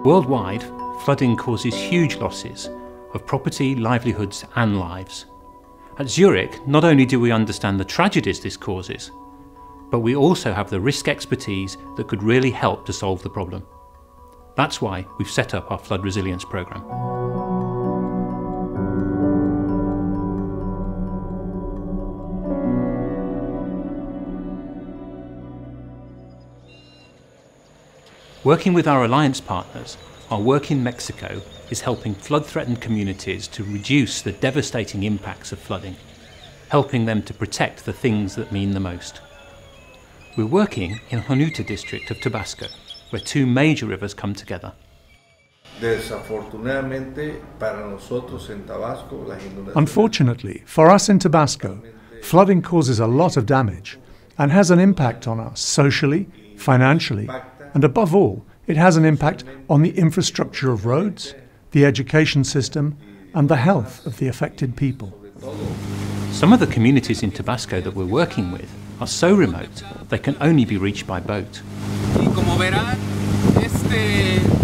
Worldwide, flooding causes huge losses of property, livelihoods and lives. At Zurich, not only do we understand the tragedies this causes, but we also have the risk expertise that could really help to solve the problem. That's why we've set up our Flood Resilience programme. Working with our alliance partners, our work in Mexico is helping flood-threatened communities to reduce the devastating impacts of flooding, helping them to protect the things that mean the most. We're working in Jonuta district of Tabasco, where two major rivers come together. Unfortunately, for us in Tabasco, flooding causes a lot of damage and has an impact on us socially, financially, and above all, it has an impact on the infrastructure of roads, the education system, and the health of the affected people. Some of the communities in Tabasco that we're working with are so remote they can only be reached by boat.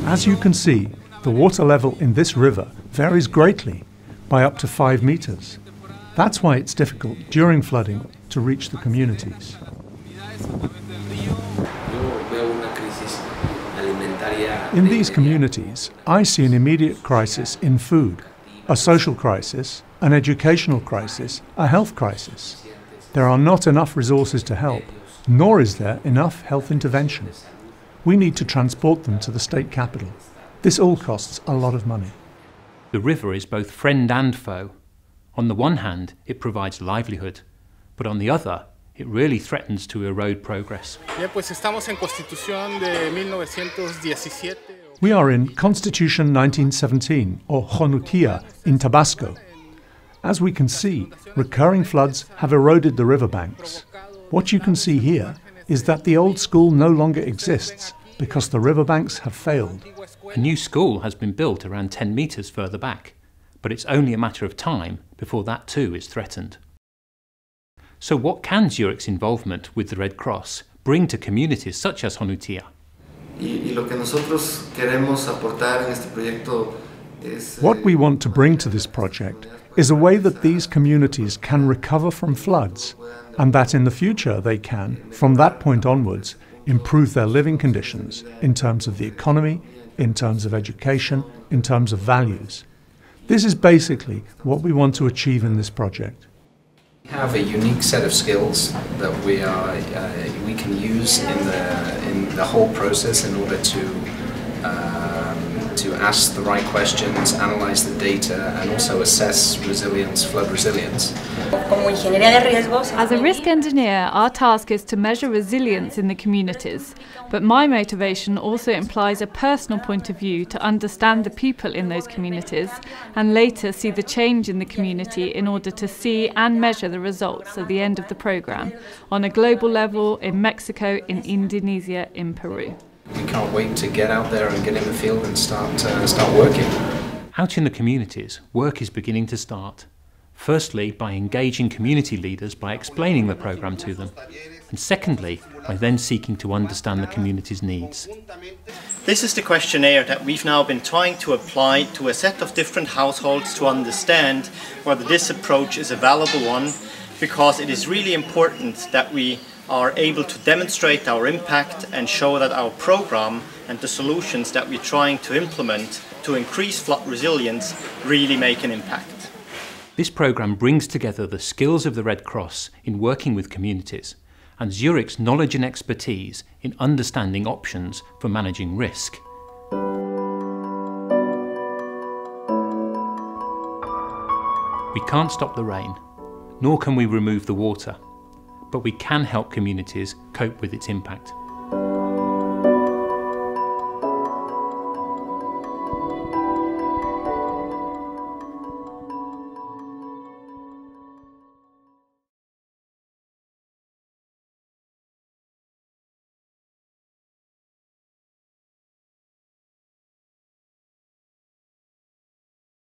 As you can see, the water level in this river varies greatly, by up to 5 meters. That's why it's difficult during flooding to reach the communities. In these communities, I see an immediate crisis in food, a social crisis, an educational crisis, a health crisis. There are not enough resources to help, nor is there enough health intervention. We need to transport them to the state capital. This all costs a lot of money. The river is both friend and foe. On the one hand, it provides livelihood, but on the other, it really threatens to erode progress. We are in Constitution 1917, or Jonuta, in Tabasco. As we can see, recurring floods have eroded the riverbanks. What you can see here is that the old school no longer exists because the riverbanks have failed. A new school has been built around 10 metres further back, but it's only a matter of time before that too is threatened. So what can Zurich's involvement with the Red Cross bring to communities such as Jonuta? What we want to bring to this project is a way that these communities can recover from floods, and that in the future they can, from that point onwards, improve their living conditions in terms of the economy, in terms of education, in terms of values. This is basically what we want to achieve in this project. We have a unique set of skills that we can use in the whole process in order to ask the right questions, analyze the data, and also assess resilience, flood resilience. As a risk engineer, our task is to measure resilience in the communities, but my motivation also implies a personal point of view to understand the people in those communities and later see the change in the community in order to see and measure the results at the end of the programme on a global level, in Mexico, in Indonesia, in Peru. We can't wait to get out there and get in the field and start working. Out in the communities, work is beginning to start. Firstly, by engaging community leaders by explaining the programme to them, and secondly, by then seeking to understand the community's needs. This is the questionnaire that we've now been trying to apply to a set of different households to understand whether this approach is a valuable one, because it is really important that we are able to demonstrate our impact and show that our program and the solutions that we're trying to implement to increase flood resilience really make an impact. This programme brings together the skills of the Red Cross in working with communities and Zurich's knowledge and expertise in understanding options for managing risk. We can't stop the rain, nor can we remove the water, but we can help communities cope with its impact.